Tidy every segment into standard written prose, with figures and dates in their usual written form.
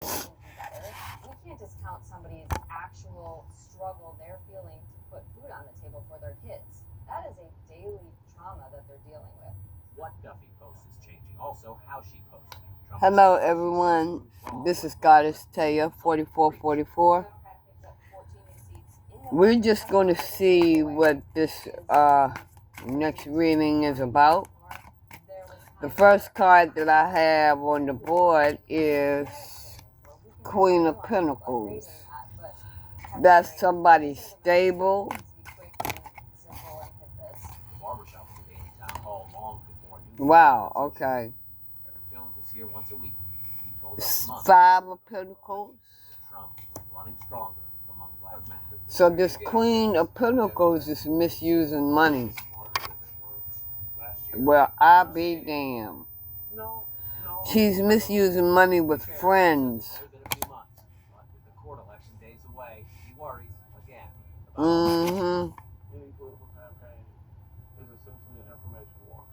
things be better. We can't discount somebody's actual struggle they're feeling to put food on the table for their kids. That is a daily trauma that they're dealing with. What Duffy posts is changing. Also, how she posts. Hello, everyone. This is Goddess Taya, 4444. We're just going to see what this next reading is about. The first card that I have on the board is Queen of Pentacles. That's somebody stable. Wow, okay. Five of Pentacles. So this Queen of Pentacles is misusing money. Well, I'll be damned. She's misusing money with friends. Mm-hmm. Any political campaign is essentially an information war.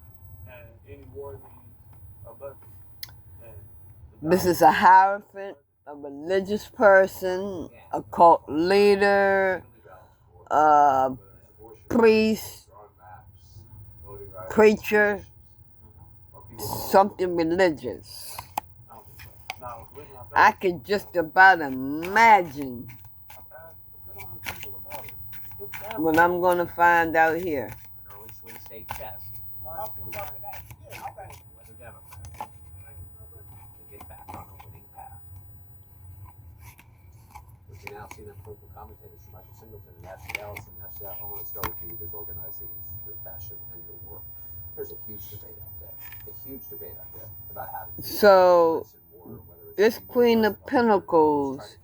And any war needs a budget. This is a hierophant, a religious person, a cult leader, priest, preacher, something religious. I could just about imagine what I'm going to find out here. Now see them political commentators from Michael Singleton and Ashley Allison. Ashley, I want to start with you because organizing is your passion and your work. There's a huge debate out there. About how to so this Queen of Pentacles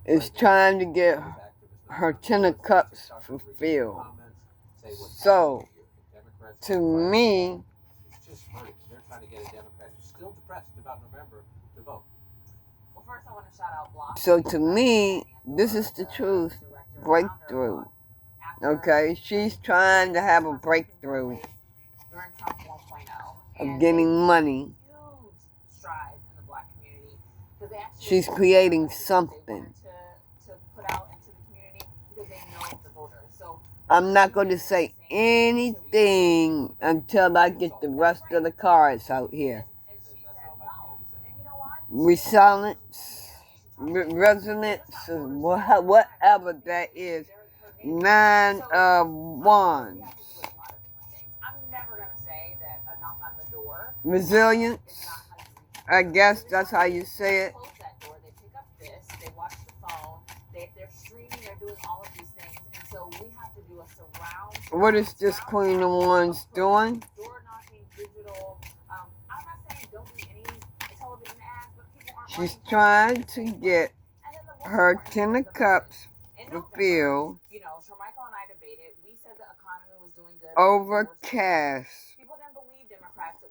is trying to get her Ten of Cups fulfilled. So to me, they're trying to get a Democrat who's still depressed about November to vote. Well, first I want to shout out Block. So to me, this is the truth. Breakthrough. Okay, she's trying to have a breakthrough of getting money. She's creating something. I'm not going to say anything until I get the rest of the cards out here. Resonance, whatever that is. 9 of Wands. Resilience. I guess that's how you say it. What is this Queen of Wands doing? She's trying to get her Ten of Cups fulfilled. Overcast.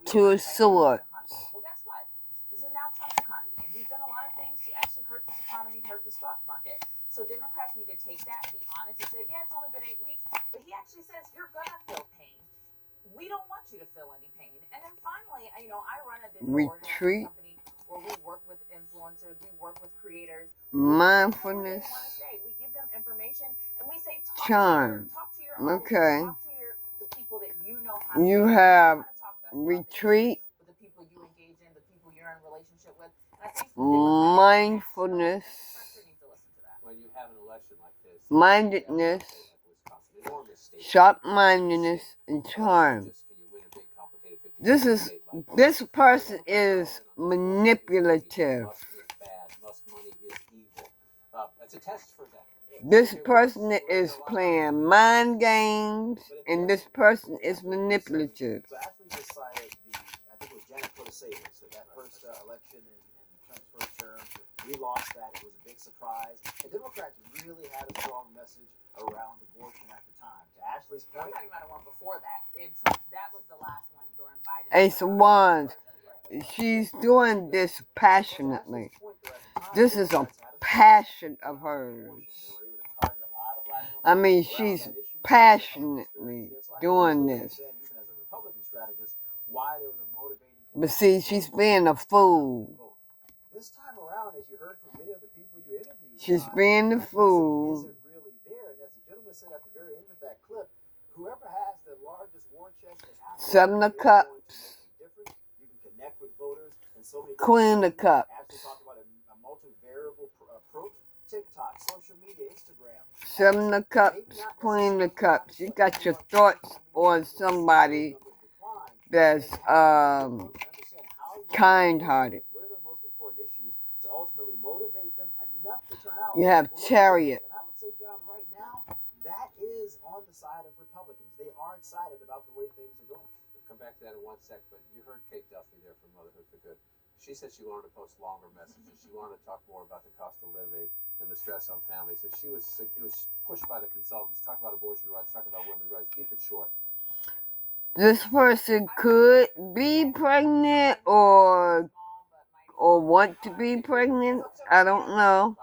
Two of Swords. Well, guess what? This is now Trump's economy, and he's done a lot of things to actually hurt this economy, hurt the stock market. So Democrats need to take that and be honest and say, yeah, it's only been 8 weeks, but he actually says you're gonna feel pain. We don't want you to feel any pain. And then finally, I run a digital organizing company where we work with influencers, we work with creators. Mindfulness. We give them information and we say, Charm. Talk to your audience, okay. Talk to the people that you know how you have retreat. With the people you engage in, the people you're in relationship with. And I think mindfulness. When you have an election like this, mindedness, sharp-mindedness, and charm. This person is manipulative. This person is playing mind games, and this person is manipulative. So Ashley decided I think it was Janet Protasevich, that first election in Trump's first term, we lost that. It was a big surprise. The Democrats really had a strong message around abortion at the time. To Ashley's point, I'm talking about the one before that. That was the last one during Biden. Ace of Wands. She's doing this passionately. This is a passion of hers. I mean, she's passionately doing this. But see, she's being a fool. This time around, as you heard from many of the people you interviewed, She's John, being a that message fool. isn't really there. And as the gentleman said at the very end of that clip, whoever has the largest war chest in Africa Seven of is going to make Cups. a difference. You can connect with voters and so many Queen of Cups. Actually talk about a multivariable approach. TikTok, social media, Instagram. Seven of Cups, Queen of Cups. You got your thoughts on somebody that's kind-hearted. What are the most important issues to ultimately motivate them enough to turn out? You have Chariot. And I would say, John, right now, that is on the side of Republicans. They are excited about the way things are going. We'll come back to that in one sec, but you heard Kate Duffy there from Motherhood for Good. She said she wanted to post longer messages. She wanted to talk more about the cost of living and the stress on families. And it was pushed by the consultants. Talk about abortion rights, talk about women's rights. Keep it short. This person could be pregnant or want to be pregnant. I don't know.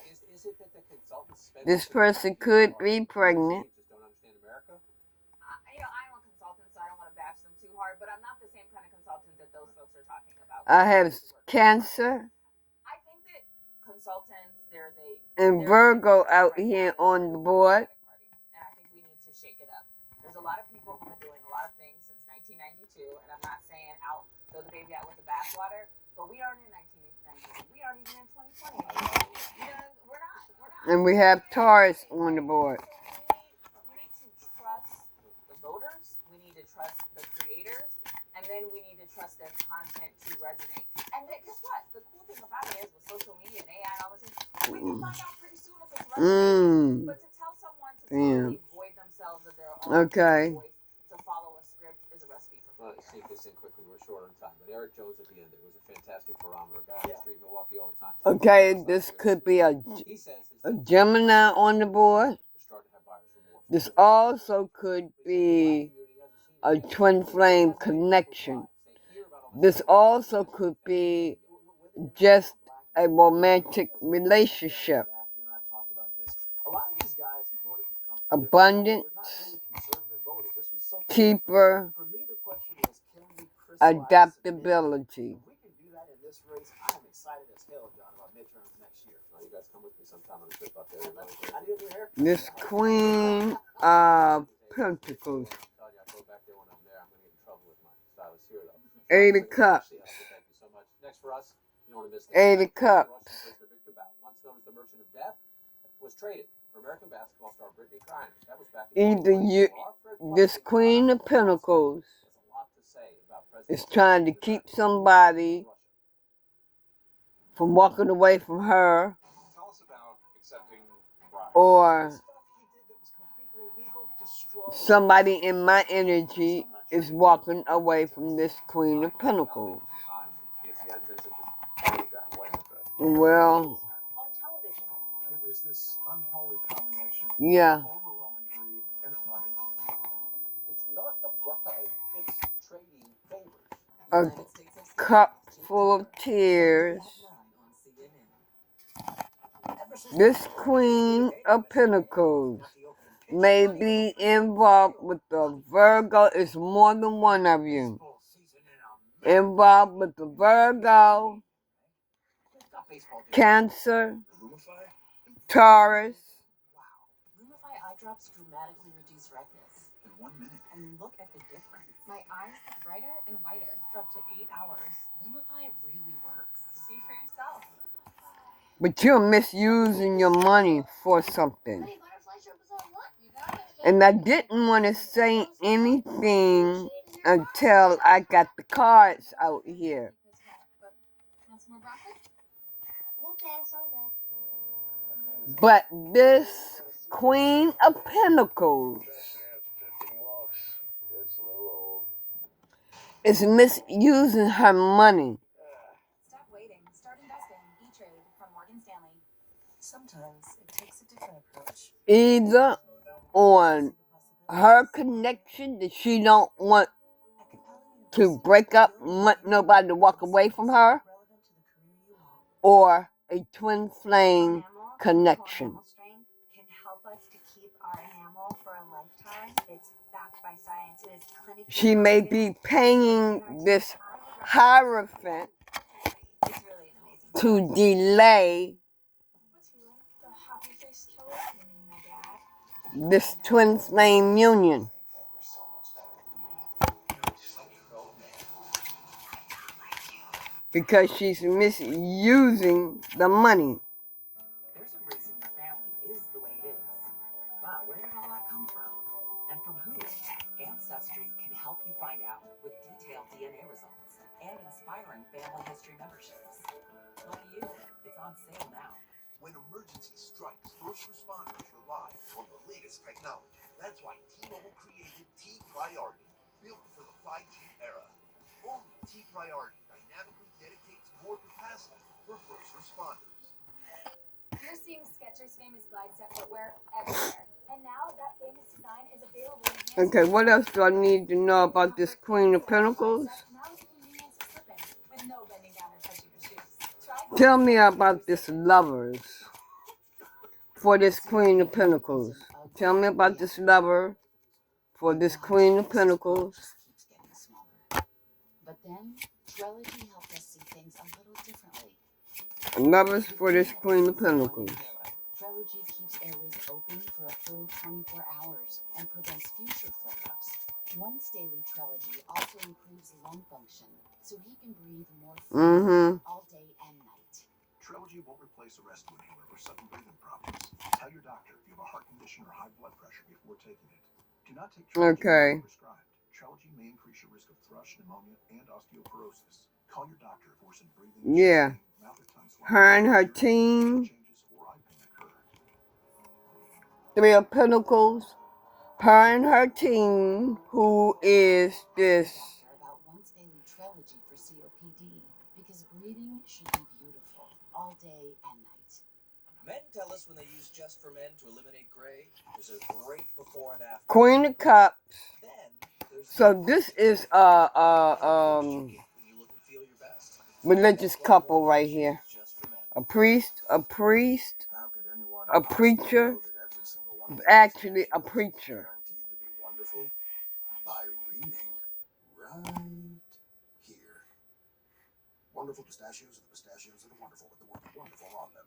Is it that the consultants spend This person could be pregnant. just don't understand America? I'm a consultant, so I don't want to bash them too hard, but I'm not the same kind of consultant that those folks are talking about. I have Cancer I think that consultants, and Virgo out here on the board. And I think we need to shake it up. There's a lot of people who've been doing a lot of things since 1992, and I'm not saying throw the baby out with the bathwater, but we aren't in 1992. We aren't even in 2020. We're not. And we have Taurus on the board. We need to trust the voters. We need to trust the creators, and then we need to trust their content to resonate. And then, guess what? The cool thing about it is with social media and AI and all those things, we can find out pretty soon if it's resonating. But to tell someone to totally void themselves of their own voice to follow a script is a recipe for failure. Let's sneak this in quickly. We're short on time. But Eric Jones at the end, it was a fantastic barometer. Guy on the street in Milwaukee all the time. Okay, this could be a Gemini on the board. This also could be a twin flame connection. This also could be just a romantic relationship. Abundance, keeper, adaptability. This Queen of Pentacles. Eight of Cups. Eight of Cups. Once known as the Merchant of Death, was traded for American basketball star Brittany Griner. That was back in Either you, this Queen of Pentacles is trying to keep somebody from walking away from her, or somebody in my energy is walking away from this Queen of Pentacles. Well, yeah. A cup full of tears. This Queen of Pentacles may be involved with the Virgo. It's more than one of you. Involved with the Virgo, Cancer, Taurus. Wow. Lumify eye drops dramatically reduce redness in 1 minute. And look at the difference. My eyes look brighter and whiter for up to 8 hours. Lumify really works. See for yourself. But you're misusing your money for something. And I didn't want to say anything until I got the cards out here. But this Queen of Pentacles is misusing her money. Stop waiting. Start investing. E-Trade from Morgan Stanley. Sometimes it takes a different approach. Either on her connection that she don't want to break up, want nobody to walk away from her, or a twin flame connection. Can help us to keep our enamel for a lifetime. It's back by science. It is clinically she may be paying this Hierophant It's really an amazing to delay What's he like? The happy face killer? You mean my dad? this twin flame union because she's misusing the money. There's a reason your family is the way it is. But where did all that come from? And from who? Ancestry can help you find out with detailed DNA results and inspiring family history memberships. Lucky you, it's on sale now. When emergency strikes, first responders rely on the latest technology. That's why T-Mobile created T-Priority, built for the 5G era. Only T-Priority dynamically dedicates more capacity for first responders. You're seeing Skechers' famous glide set footwear everywhere. And now that famous design is available in Okay, what else do I need to know about this Queen of Pentacles? Now with the convenience of slipping, with no bending down or touching your shoes. Tell me about this lovers for this Queen of Pentacles. Tell me about this lover for this Queen of Pentacles. Just keeps getting smaller. But then, Trilogy helped us see things a little differently. Lovers for this Queen of Pentacles. Trilogy keeps airways open for a full 24 hours and prevents future flare-ups. Once daily Trilogy also improves lung function, so he can breathe more freely all day and night. Trilogy won't replace a rescue inhaler for sudden breathing problems. Tell your doctor if you have a heart condition or high blood pressure before taking it. Do not take Trilogy when prescribed. Trilogy may increase your risk of thrush, pneumonia, and osteoporosis. Call your doctor if worsened breathing, Yeah. mouth or tongue swelling, Her and her team. changes, or eye pain occur. Three of Pentacles. Her and her team, who is this About once daily Trilogy for COPD, because breathing should be beautiful all day and night. Men tell us when they use Just for Men to eliminate gray, there's a great before and after. Queen of Cups. Then there's So this is when you look and feel your best. religious couple right here. Just for Men. A priest, How could anyone a preacher, know that every single one of them actually a is preacher. guaranteed to be wonderful? By reading right here. Wonderful pistachios are the pistachios that are wonderful with the word wonderful on them.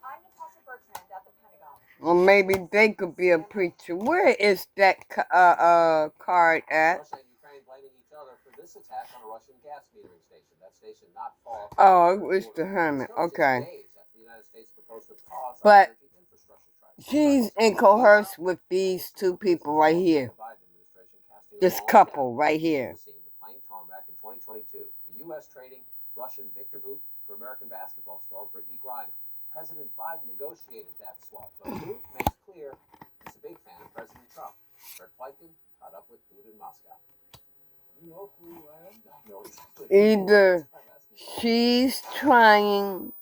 I'm Natasha Bertrand at the Pentagon. Or maybe they could be a preacher. Where is that card at? Russia and Ukraine blaming each other for this attack on a Russian gas metering station. That station not far from Oh, it's the Hermit. Okay. the United States proposed to pause But energy infrastructure trials. she's in coerce with these two people right here. The Biden administration casting a This long couple shadow right over here. the scene of playing tarmac in 2022. The U.S. trading Russian Victor boot for American basketball star Brittany Griner. President Biden negotiated that swap, but Boot makes clear he's a big fan of President Trump. Fred Pleitgen caught up with Boot in Moscow. You know who I am? No, exactly. Either she's trying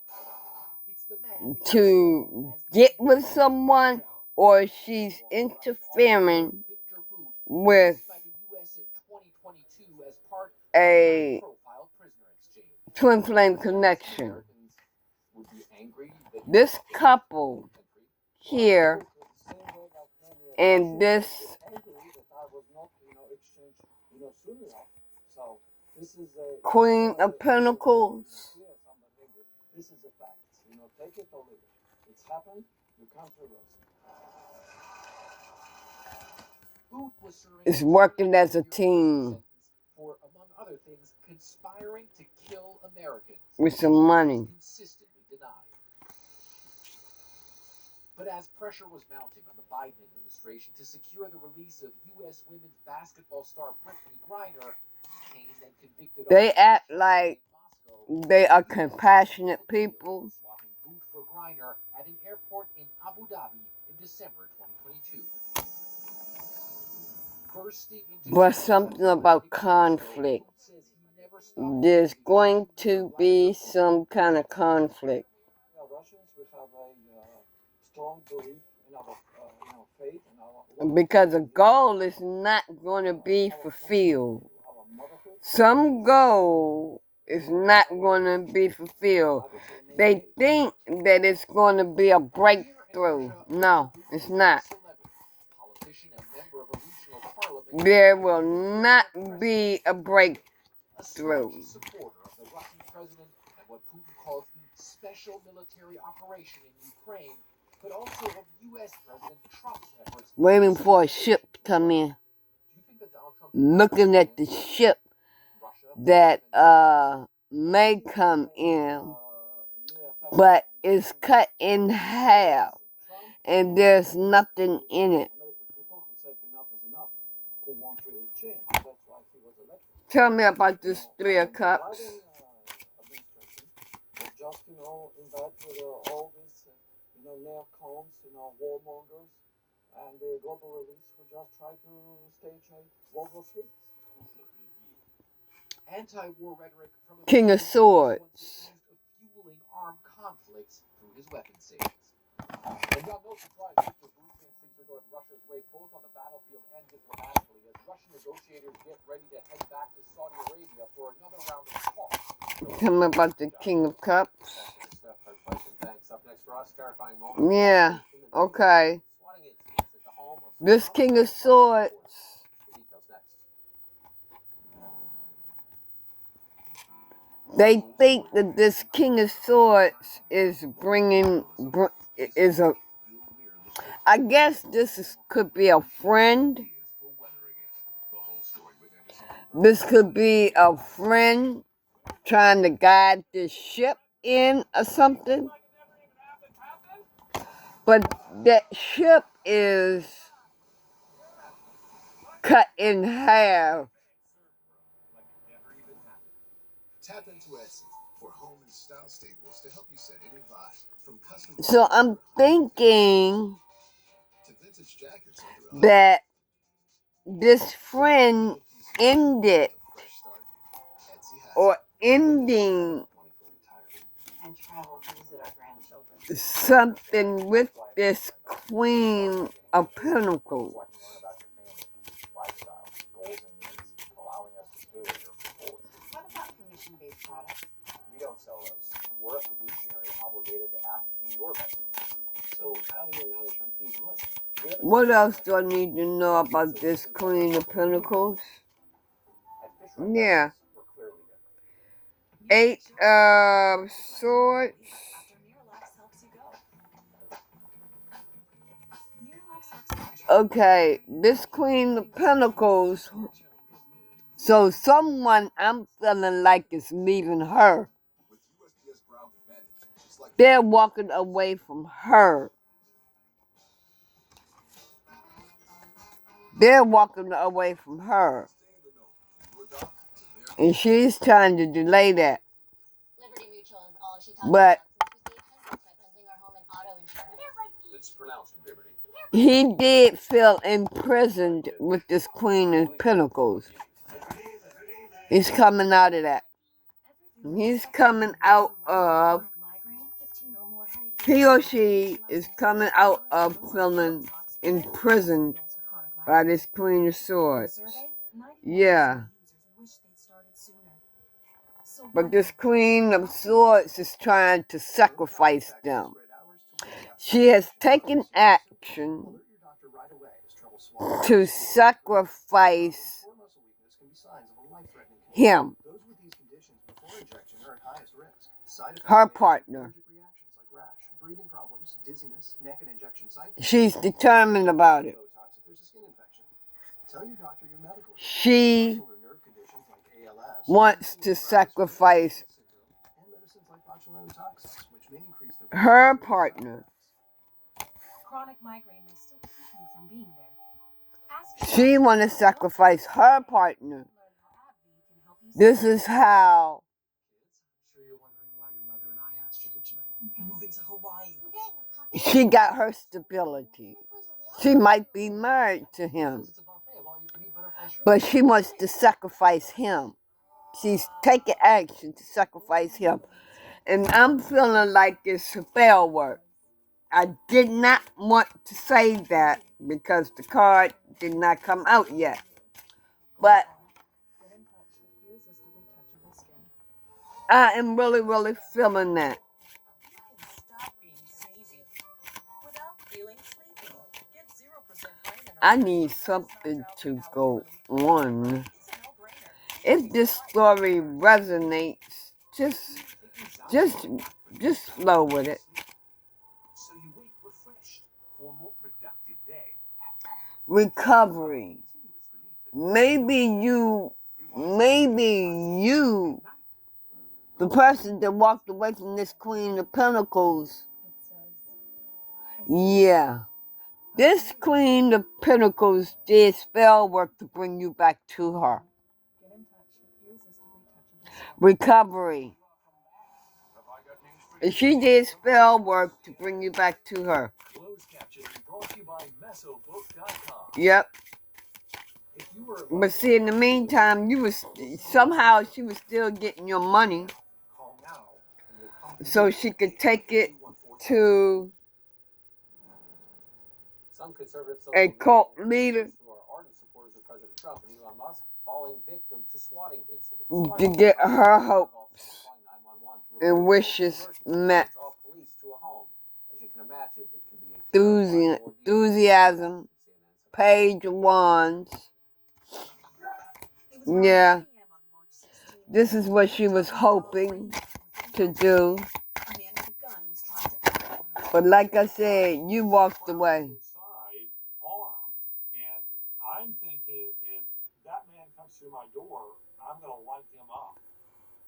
to get with someone or she's interfering with a twin flame connection. This couple here and this Queen of Pentacles This is a fact. Take it or leave it. It's happened. You can't reverse it. is working as a team for, among other things, conspiring to kill Americans. with some money. Consistently denied. But as pressure was mounting on the Biden administration to secure the release of U.S. women's basketball star Brittany Griner, detained and convicted They act like they are compassionate people, swapping boot for Griner at an airport in Abu Dhabi in December 2022. Bursting into but something about conflict. There's going to be some kind of conflict. Russians will have a strong belief in our faith and our Because a goal is not going to be fulfilled. Some goal is not going to be fulfilled. They think that it's going to be a breakthrough. No, it's not. Politician and member of a regional party there will not be a breakthrough. A staunch supporter of the Russian president and what Putin calls the special military operation in Ukraine, but also of U.S. President Trump's efforts. Waiting for a ship to come in. Do you think that Donald Trump Looking at the ship Russia that may come in, but it's cut in half, and there's nothing in it. Tell me about this Three of Cups. Just, in bed with all these, neocons, warmongers, and the global elites who just try to stage a World War III. Anti-war rhetoric from a King of Swords. fueling armed conflicts through his weapon sales. And not no surprise, Mr. Booth thinks things are going Russia's way, both on the battlefield and diplomatically, as Russian negotiators get ready to head back to Saudi Arabia for another round of talks. Tell me about the King of Cups. Up next for us, terrifying moment. Yeah, okay. This King of Swords. They think that this King of Swords is I guess could be a friend. This could be a friend trying to guide this ship in or something. But that ship is cut in half. Tap into Etsy for home and style staples to help you set any vibe. From custom So I'm thinking to vintage jackets that this friend ended or ending something with this Queen of Pentacles. Commission-based products. We don't sell those. We're a fiduciary obligated to act in your best interest. So how do your management fees work? What else do I need to know about this Queen of Pentacles? Yeah. Eight of Swords. Okay, this Queen of Pentacles. So someone I'm feeling like is leaving her. They're walking away from her. They're walking away from her. And she's trying to delay that. But he did feel imprisoned with this Queen of Pentacles. He's coming out of that. He's coming out of, he or she is coming out of feeling imprisoned by this Queen of Swords. Yeah. But this Queen of Swords is trying to sacrifice them. She has taken action to sacrifice him, her partner. She's determined about it. She wants to sacrifice her partner. She wants to sacrifice her partner. This is how she got her stability. She might be married to him, but she wants to sacrifice him. She's taking action to sacrifice him. And I'm feeling like it's spell work. I did not want to say that because the card did not come out yet. But I am really, really feeling that. I need something to go on. If this story resonates, just flow with it. So you wake refreshed for a more productive day. Recovery. Maybe you, the person that walked away from this Queen of Pentacles, yeah. This Queen of Pentacles did spell work to bring you back to her. Recovery. She did spell work to bring you back to her. Yep. But see, in the meantime, somehow she was still getting your money, so she could take it to Some conservative a social cult media leader who are ardent supporters of President Trump and Elon Musk falling victim to swatting incidents. to get her hopes and wishes met. Police to a home. As you can imagine, it can be a Enthusiasm, page wands. Yeah, this is what she was hoping to do. But like I said, you walked away. Armed, and I'm thinking if that man comes through my door, I'm gonna light him up.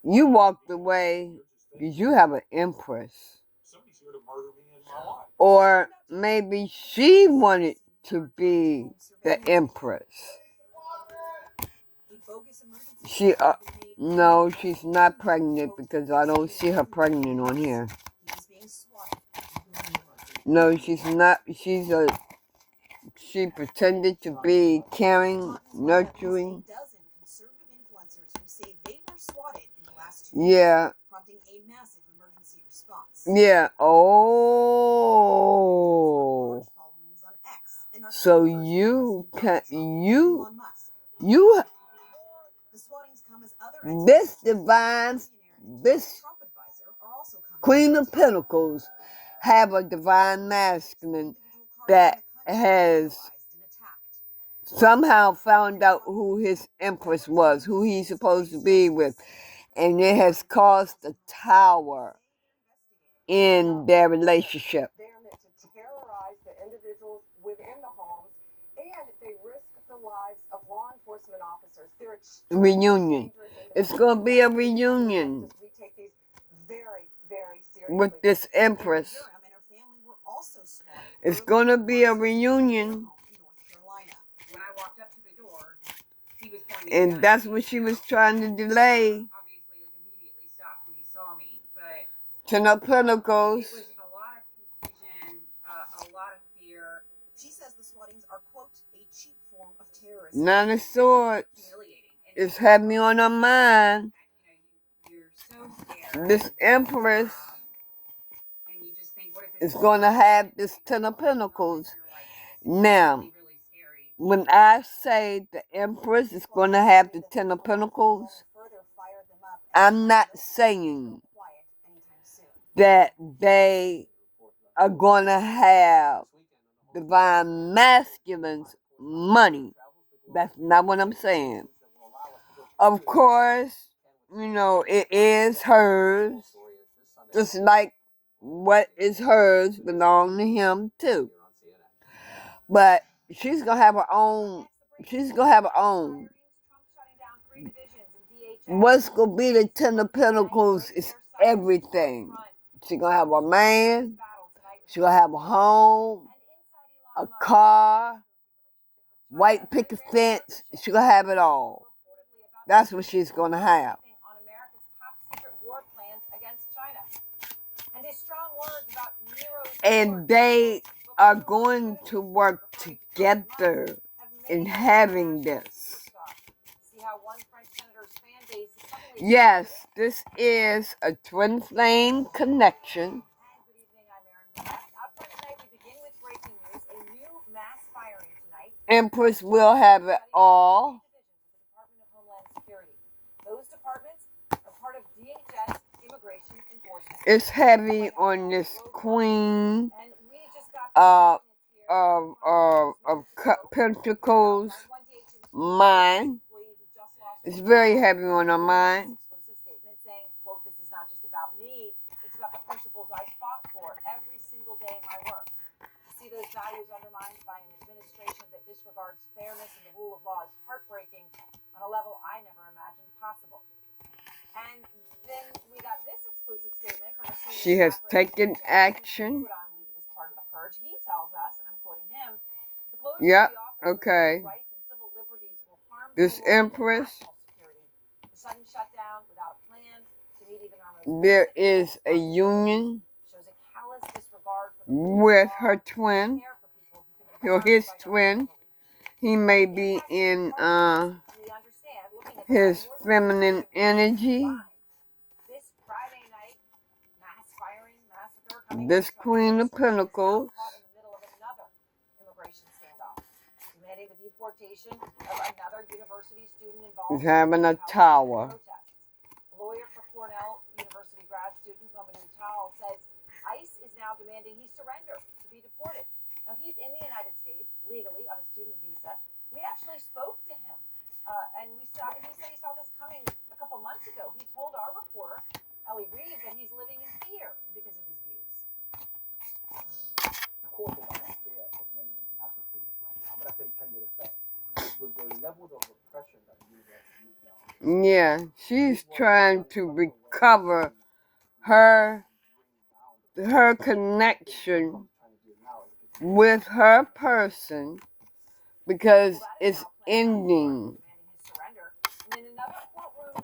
You walked away because you have an Empress. Somebody's here to murder me in my life. Or maybe she wanted to be the Empress. No, she's not pregnant because I don't see her pregnant on here. No, she's not. She pretended to be caring, nurturing. Yeah. Yeah. Oh. So this Queen of Pentacles have a divine masculine that has somehow found out who his Empress was, who he's supposed to be with, and it has caused a tower in their relationship. They are meant to terrorize the individuals within the homes, and they risk the lives of law enforcement officers. They're Reunion. It's going to be a reunion we take these very, very seriously. with this Empress. It's going to be a reunion. When I walked up to the door, he was pointing And that's what she was trying to delay. Obviously, immediately stopped when he saw me, but Ten of Pentacles. it was a lot of confusion, a lot of fear. She says the swattings are, quote, a cheap form of terrorism. Nine of Swords. It's had me on her mind. You're so scared. This Empress And you just think, what if this is going to have this Ten of Pentacles. Now, when I say the Empress is going to have the Ten of Pentacles, I'm not saying that they are going to have divine masculine's money. That's not what I'm saying. Of course, it is hers, just like what is hers belongs to him too. But she's gonna have her own. What's gonna be the Ten of Pentacles is everything. She's gonna have a man. She's gonna have a home, a car, white picket fence. She's gonna have it all. That's what she's gonna have. And they are going to work together in having this. Yes, this is a twin flame connection. Empress will have it all. It's heavy on this Queen of Pentacles mind. It's very heavy on her mind. Exclusive statement saying, quote, "This is not just about me, it's about the principles I fought for every single day in my work. To see those values undermined by an administration that disregards fairness and the rule of law is heartbreaking on a level I never imagined possible." And then we got this exclusive statement from a senior She has staffer taken action. put on leave as part of the purge. He tells us, and I'm quoting him, "The closure Yep, of the office of okay. civil rights and civil liberties will harm This the Empress, national security. The sudden shutdown without a plan to meet even our most there basic is a union shows a callous disregard for the with her law, twin, care for people who could be or harmed his by twin. governmental He may be in we understand, looking at his more feminine energy. this Friday night mass firing massacre coming This from Queen of Texas, Pentacles caught in the middle of another immigration standoff, demanding the deportation of another university student involved is having a tower. protests. A lawyer for Cornell University grad student Mamadou Tal says ICE is now demanding he surrender to be deported. Now he's in the United States legally on a student visa. We actually spoke to him, and he said he saw this coming a couple months ago. He told our reporter Ellie Reed that he's living in fear because of his views. Of course, we're not there for many international students right now, but I think can get effect with the levels of repression that the university is now. Yeah, she's trying to recover her connection with her person because it's ending.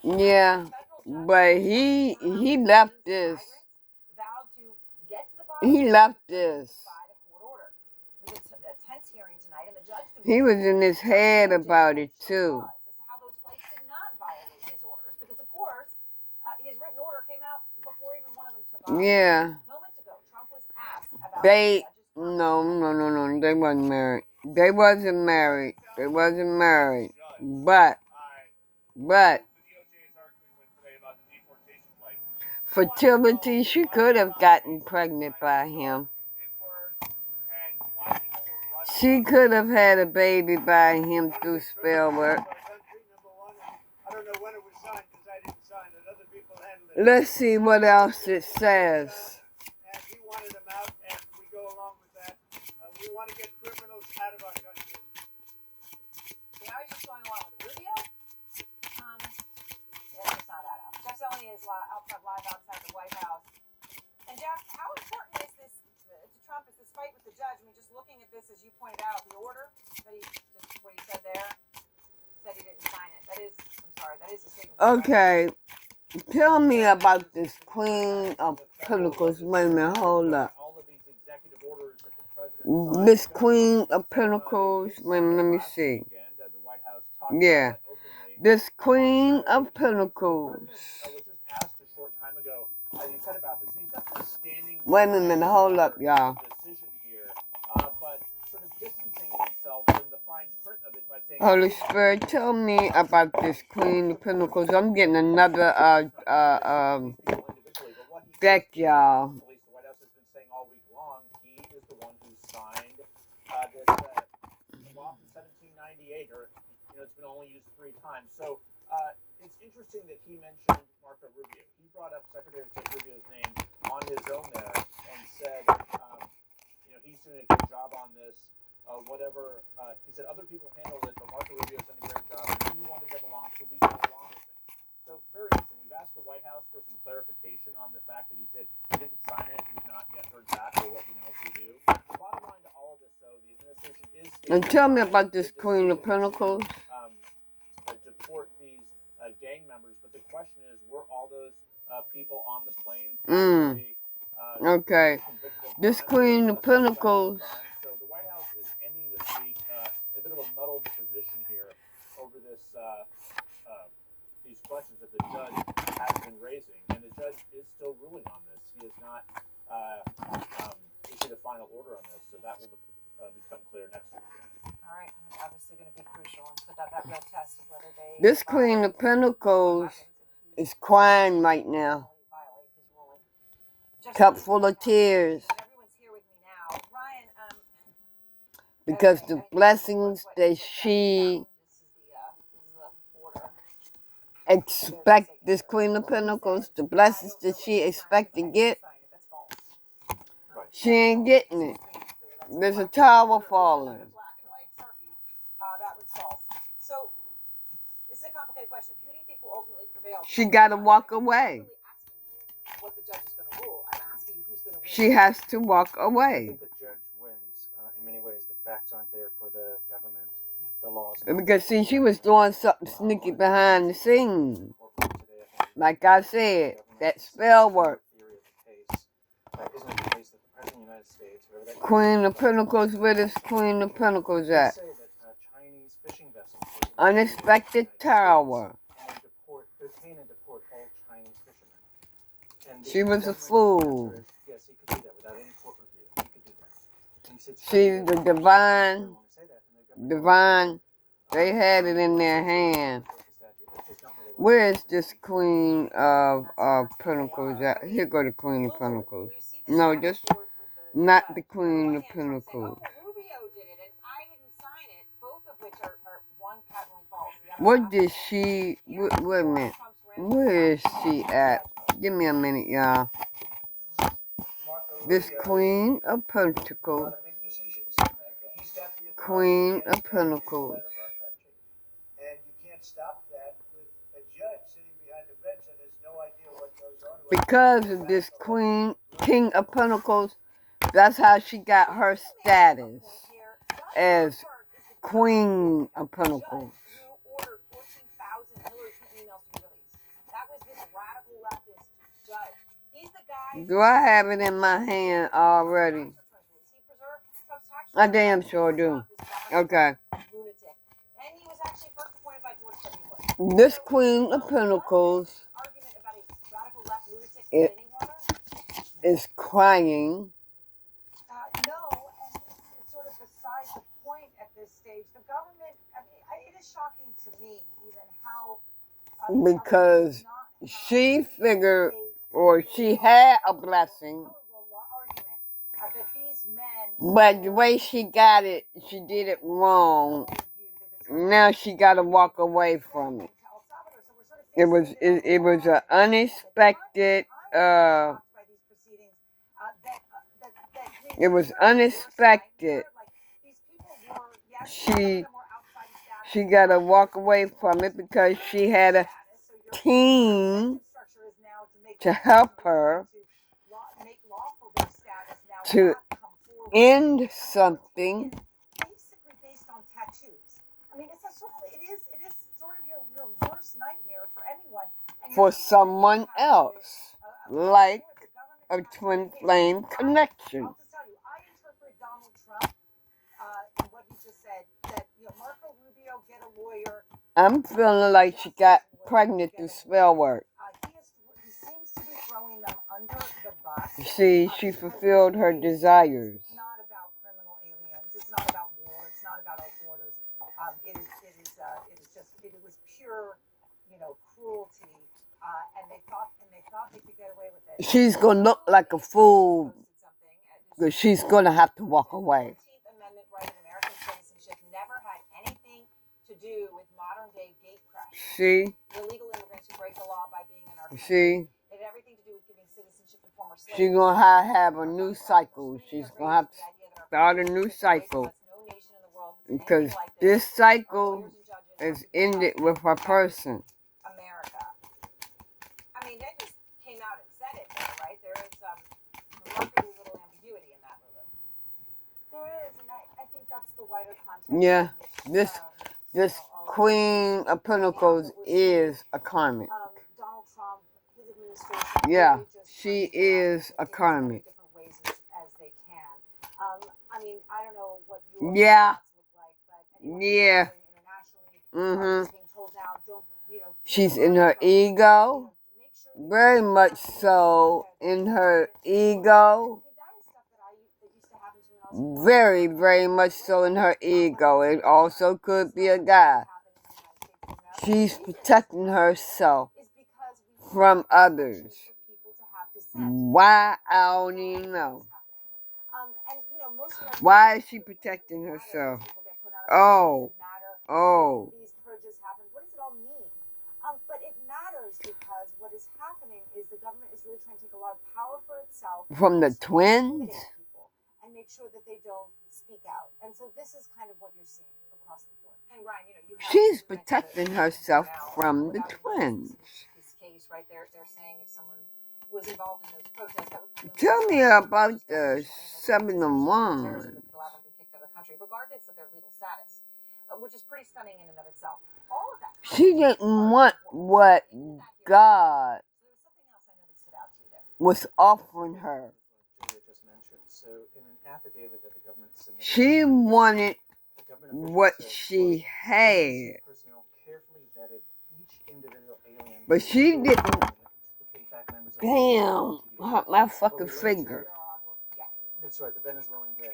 Yeah, but he left this. He left this. He was in his head about it too. Yeah. They no, they wasn't married. They wasn't married. They wasn't married. But fertility, she could have gotten pregnant by him. She could have had a baby by him through spell work. Let's see what else it says. We want to get criminals out of our country. Now he's just going along with Rubio. Yeah, that's not that out. Jeff Zeleny is outside the White House. And Jeff, how important is this to Trump? Is this fight with the judge? I mean, just looking at this, as you pointed out, the order that what he said there, said he didn't sign it. That is the statement. Okay, tell me about this Queen of Pentacles. Wait a minute, hold up. This Queen of Pentacles, wait a minute, let me see. Yeah, this Queen of Pentacles. Wait a minute, hold up, y'all. Holy Spirit, tell me about this Queen of Pentacles. I'm getting another deck, y'all. It's been only used 3 times. So it's interesting that he mentioned Marco Rubio. He brought up Secretary of State Rubio's name on his own there and said, he's doing a good job on this. Whatever, he said other people handled it, but Marco Rubio's done a great job, and he wanted them along so we could go along with it. So very interesting. We've asked the White House for some clarification on the fact that he said he didn't sign it. We've not yet heard back. We'll let you know if we do. The bottom line to all of this, though, the administration is... And tell me about this Queen of Pentacles. Deport these gang members, but the question is, were all those people on the plane okay. This Queen of Pentacles. So the White House is ending this week in a bit of a muddled position here over this these questions that the judge has been raising, and the judge is still ruling on this. He has not issued a final order on this, so that will become clear next week. All right, obviously going to be crucial and put out that real test of whether they... This Queen of Pentacles is crying right now. Cup full of tears. Everyone's here with me now. Ryan, because the blessings that she expect, this Queen of Pentacles, the blessings that she expect to get, she ain't getting it. There's a tower falling. That one's false. So, this is a complicated question. Who do you think will ultimately prevail? She got to walk away. What the judge is going to rule. I'm asking you who's going to win. She has to walk I away. think the judge wins. In many ways, the facts aren't there for the government, the laws. Because, see, she was doing something sneaky behind the scenes. Like I said, that spell work. Isn't it the case that the President of the United States, whoever that Queen of Pentacles, where does Queen of Pentacles at? say that Chinese fishing vessels Unexpected tower. and detain and deport all Chinese fishermen. And She was a fool. Yes, he could do that without any court review. He could do that. And he said, She's the divine, they had it in their hand. Where is this Queen of Pentacles at? Here go the Queen of Pentacles. No, this, not the Queen of Pentacles. Rubio did it, and I didn't sign it. Both of which are one patently false. What did she, wait a minute. Where is she at? Give me a minute, y'all. This Queen of Pentacles. Queen of Pentacles. And you can't stop that with a judge sitting behind the bench that has no idea what goes on. Because of this King of Pentacles, that's how she got her status as Queen of Pentacles. Do I have it in my hand already? I damn sure do. Okay. This Queen of Pentacles is crying. No, and it's sort of beside the point at this stage. The government, I mean, it is shocking to me even how... Because she figured, or she had a blessing, but the way she got it, she did it wrong. Now she got to walk away from it. It was an unexpected. It was unexpected. She got to walk away from it because she had a team to help her to end something for someone else, like a twin flame connection. I'll just tell you, I interpret Donald Trump and what he just said, that Marco Rubio, get a lawyer. I'm feeling like she got pregnant through spell work. He seems to be throwing them under the bus. See, she fulfilled her desires. It's not about criminal aliens. It's not about war. It's not about our borders. It was pure, cruelty. And they thought they could get away with it. She's gonna look like a fool, but she's gonna have to walk away. The 14th Amendment right of American citizenship never had anything to do with modern day gate crashing. See? Illegal immigrants who break the law by being in our country. See? It had everything to do with giving citizenship to former slaves. She's gonna have a new cycle. She's gonna have to start a new cycle. Because this cycle is ended with her person. America. I mean, that just came out and said it, right? There is remarkably little ambiguity in that, Lulu. There is, and I think that's the wider context. Yeah, this Queen of Pentacles is a karmic. Donald Trump, his administration. Yeah, she is a karmic. Different ways as they can. I mean, I don't know what your yeah. look like, but yeah. Internationally, being told now, don't, she's in her ego. Very much so in her ego. Very, very much so in her ego. It also could be a guy. She's protecting herself from others. Why? I don't even know. And Why is she protecting herself? Oh. Oh. These purges happen. What does it all mean? But it matters because what is happening is the government is really trying to take a lot of power for itself From the twins? And make sure that they don't speak out. And so this is kind of what you're seeing across the board. And Ryan, you have She's protecting herself from the twins. This case, right? They're saying if someone was involved in those protests, that would Tell me about the 7-1. Regardless of their legal status, which is pretty stunning in and of itself. All of that. She didn't want what God was offering her. She wanted what she had. But she didn't. Damn, hurt my fucking finger. That's right, the Venezuelan gang.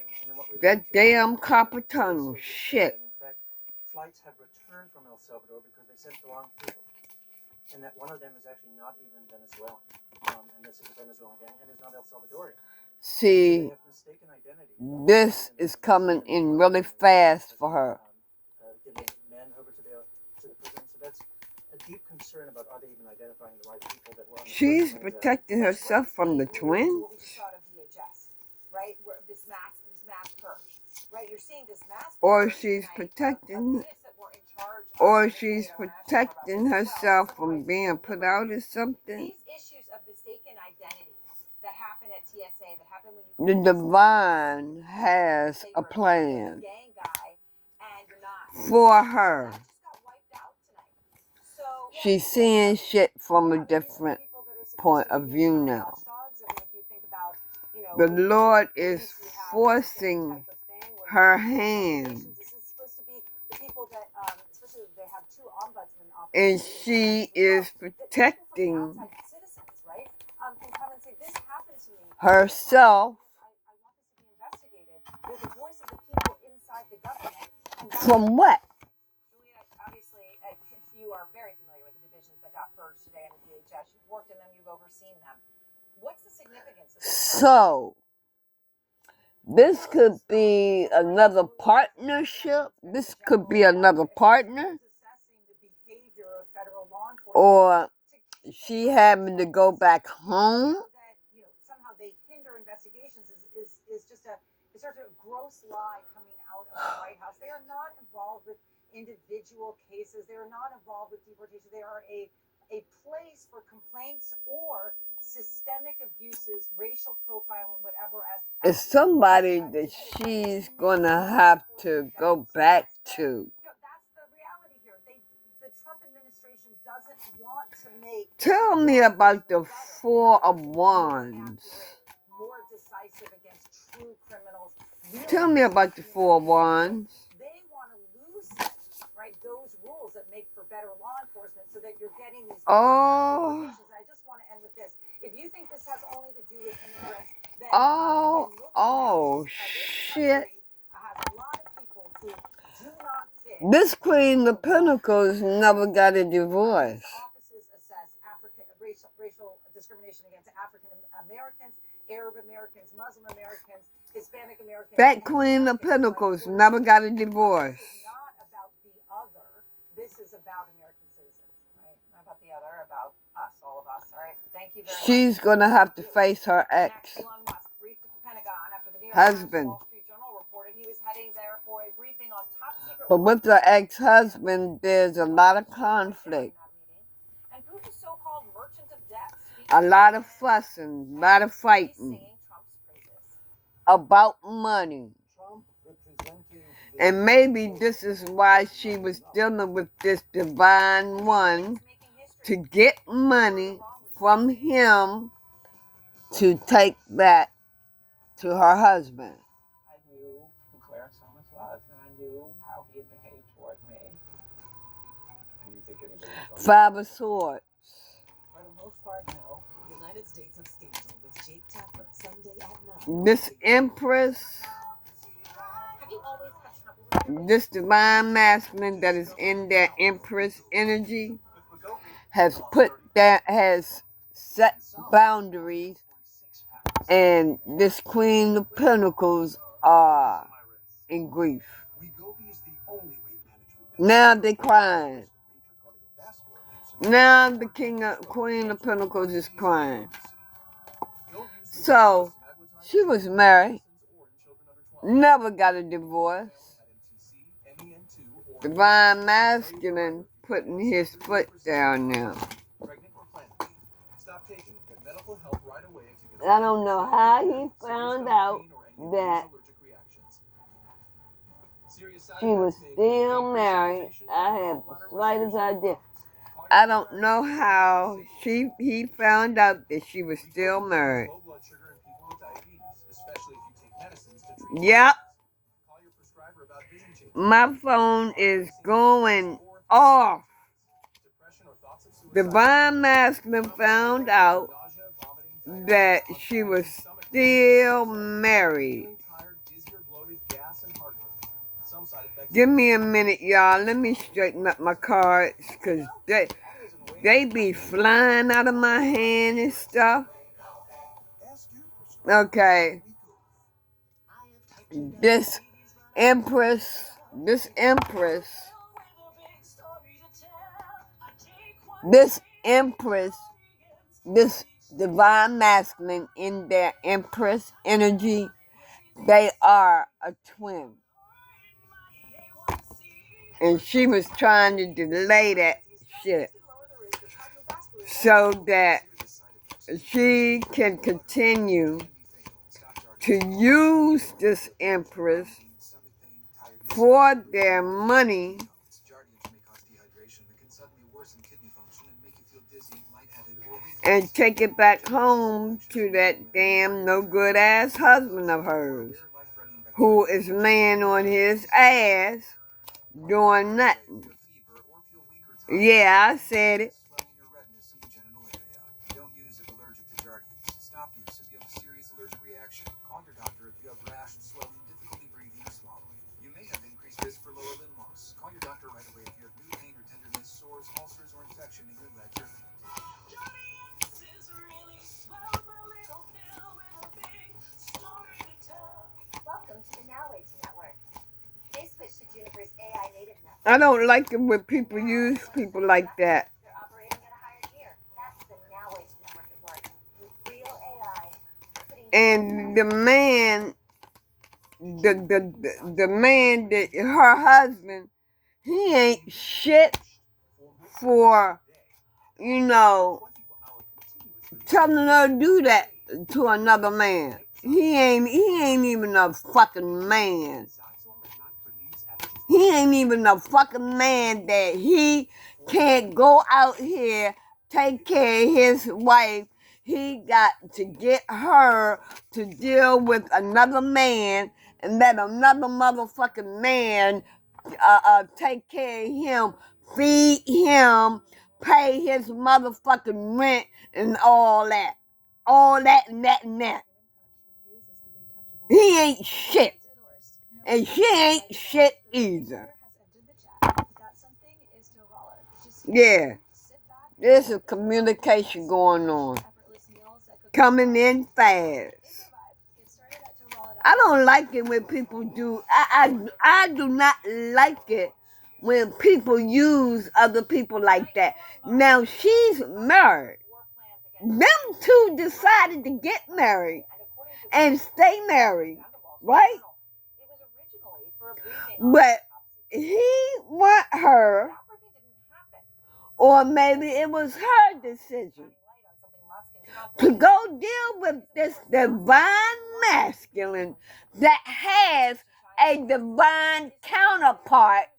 That damn copper tunnel, shit. In fact, flights have returned from El Salvador because they sent the wrong people. And that one of them is actually not even Venezuelan. And this is a Venezuelan gang, and it's not El Salvadorian. See, this is coming in really fast for her. Giving men over to the prison. So that's a deep concern about are they even identifying the right people that were on the She's protecting herself from the twins. Right, where this mass purge, right? You're seeing this mass purge, or she's protecting herself from being put out or something. These issues of mistaken identity that happen at TSA, that happen when you The divine has a plan for her. She's seeing shit from a different point of view now. The Lord is forcing her hand. And she is protecting herself from what? Obviously, you are very familiar with the divisions that got purged today in the DHS. You've worked in them, you've overseen them. What's the significance of this? So, this could be another partnership. This could be another partner. Or she having to go back home. Somehow they hinder investigations is just a gross lie coming out of the White House. They are not involved with individual cases. They are not involved with deportation. They are a place for complaints or systemic abuses, racial profiling, whatever. It's somebody that she's gonna have to go back to. That's the reality here. The Trump administration doesn't want to make. Tell me about the 4 of Wands. More decisive against true criminals. Tell me about the 4 of Wands. They want to loosen, right, those rules that make for better law enforcement so that you're getting these. Oh. I just want to end with this. If you think this has only to do with immigrants, then shit. Has a lot of people who do not fit. This Queen of Pentacles never got a divorce. Offices assess racial discrimination against African Americans, Arab Americans, Muslim Americans, Hispanic Americans. That Queen of Pentacles never got a divorce. This is not about the other. This is about American citizens, right? Not about the other, about us, all of us, all right? Thank you very much. She's gonna have to face her ex. Elon Musk briefed at the Pentagon after the New York husband. Wall Street Journal reported he was heading there for a briefing on top secret. But with the ex-husband, there's a lot of conflict. And Putin's so-called merchant of death. A lot of fussing, a lot of fighting about money. And maybe this is why she was dealing with this divine one, to get money from him to take that to her husband. I knew who Clarence Thomas was, and I knew how he had behaved toward me. Do you think anybody was on 5 of Swords. For the most part, no. United States of Scandal with Jake Tapper, Sunday at 9. This Empress, Have you always had trouble? this divine masculine that is in that Empress energy, has set boundaries, and this Queen of Pentacles in grief. Wegovy is the only weight management Now they're crying. Now the Queen of Pentacles is crying. So, she was married, never got a divorce. Divine Masculine putting his foot down now. I don't know how he found out that she was still married. I have the slightest idea. I don't know how he found out that she was still married. Yep. My phone is going off. Divine Masculine found out that she was still married. Give me a minute, y'all. Let me straighten up my cards, because they be flying out of my hand and stuff. Okay. This Empress, this Divine Masculine in their Empress energy, they are a twin. And she was trying to delay that shit so that she can continue to use this Empress for their money and take it back home to that damn no good ass husband of hers who is laying on his ass doing nothing. Yeah, I said it. I don't like it when people use people like that. And the man that her husband, he ain't shit for, telling her to do that to another man. He ain't even a fucking man. He ain't even a fucking man that he can't go out here, take care of his wife. He got to get her to deal with another man and let another motherfucking man take care of him, feed him, pay his motherfucking rent and all that. All that and that and that. He ain't shit. And she ain't shit either. Yeah. There's a communication going on. Coming in fast. I don't like it when people do. I do not like it when people use other people like that. Now, she's married. Them two decided to get married and stay married, right? But he want her, or maybe it was her decision, to go deal with this divine masculine that has a divine counterpart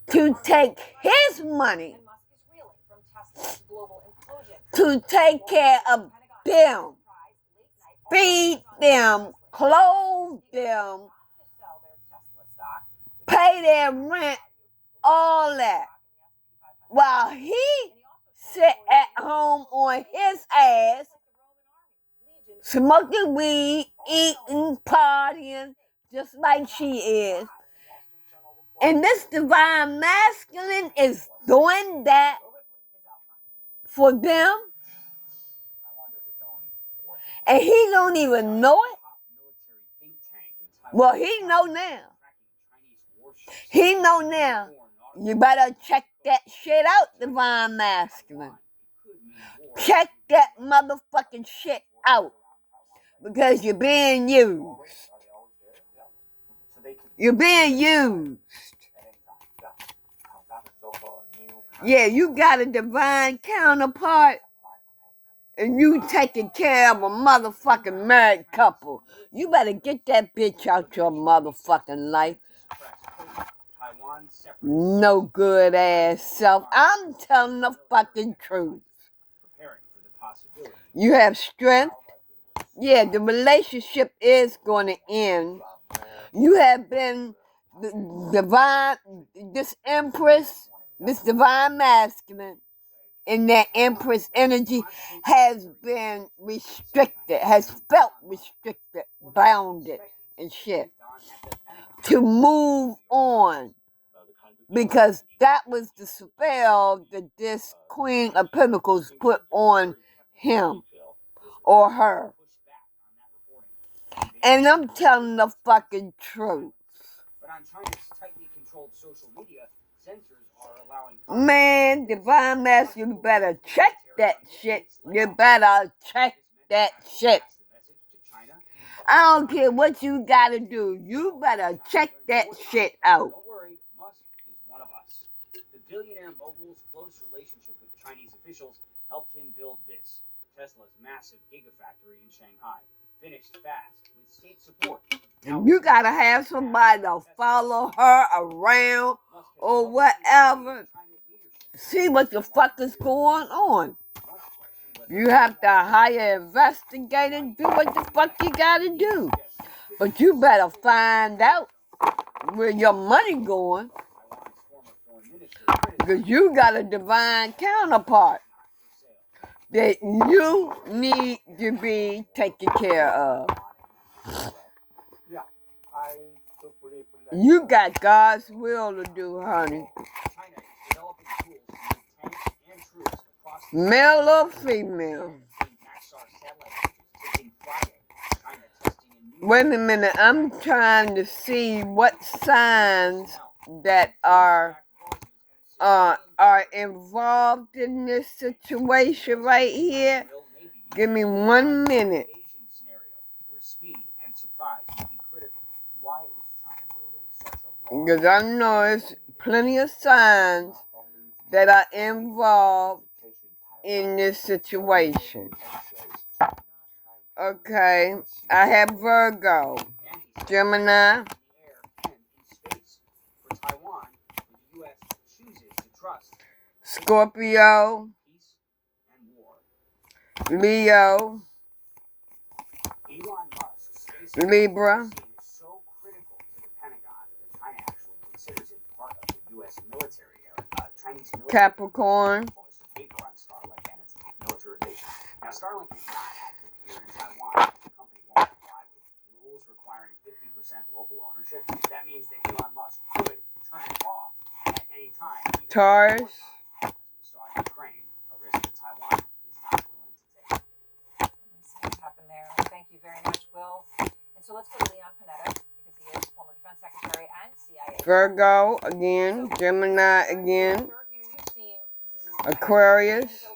to take his money, to take care of them, feed them, clothe them, pay their rent, all that. While he sit at home on his ass, smoking weed, eating, partying, just like she is. And this divine masculine is doing that for them. And he don't even know it. Well, he know now. He know now. You better check that shit out, Divine Masculine. Check that motherfucking shit out. Because you're being used. You're being used. Yeah, you got a divine counterpart. And you taking care of a motherfucking married couple. You better get that bitch out your motherfucking life. No good ass self. I'm telling the fucking truth. You have strength. Yeah, the relationship is going to end. You have been divine, this Empress, this divine masculine, in that Empress energy has been restricted, has felt restricted, bounded, and shit. To move on. Because that was the spell that this Queen of Pentacles put on him or her. And I'm telling the fucking truth. But on China's tightly controlled social media, censors are allowing... Man, Divine Master, you better check that shit. You better check that shit. I don't care what you gotta do. You better check that shit out. Don't worry, Musk is one of us. The billionaire mogul's close relationship with Chinese officials helped him build this, Tesla's massive gigafactory in Shanghai. Finished fast with state support. You gotta have somebody to follow her around or whatever. See what the fuck is going on. You have to hire an investigator and do what the fuck you gotta do. But you better find out where your money going. Because you got a divine counterpart that you need to be taken care of. You got God's will to do, honey. Male or female? Wait a minute, I'm trying to see what signs that are involved in this situation right here. Give me 1 minute. Because I know there's plenty of signs that are involved in this situation. Okay, I have Virgo, Gemini, Scorpio, Leo, Libra, Capricorn, Now, Starlink is not active here in Taiwan. The company won't comply with rules requiring 50% local ownership. That means that Elon Musk could turn it off at any time. Taurus. As we saw in Ukraine, a risk that Taiwan is not willing to take. Let's see what happened there. Thank you very much, Will. And so let's go to Leon Panetta, because he is former defense secretary and CIA. Virgo again, Gemini again, Aquarius.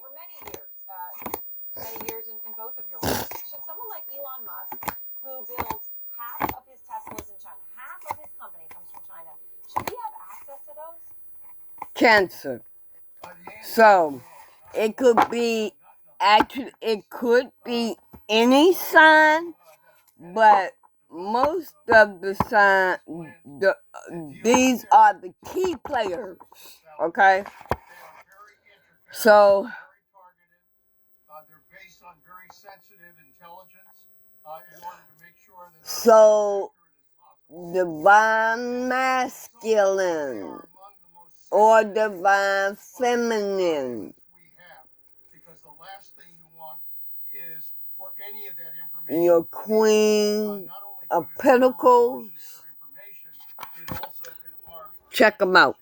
Many years in both of your roles. Should someone like Elon Musk, who builds half of his Teslas in China, half of his company comes from China, should he have access to those? Cancer. So it could be it could be any sign, but most of the sign, these are the key players. Okay. So. So, divine masculine or divine feminine. Your Queen of Pentacles. Check them out.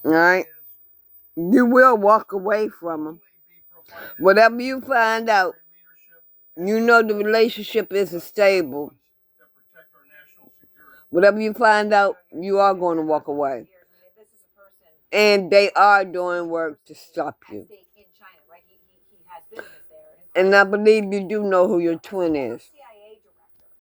Alright? You will walk away from them. Whatever you find out, you know the relationship isn't stable. Whatever you find out, you are going to walk away. And they are doing work to stop you. And I believe you do know who your twin is.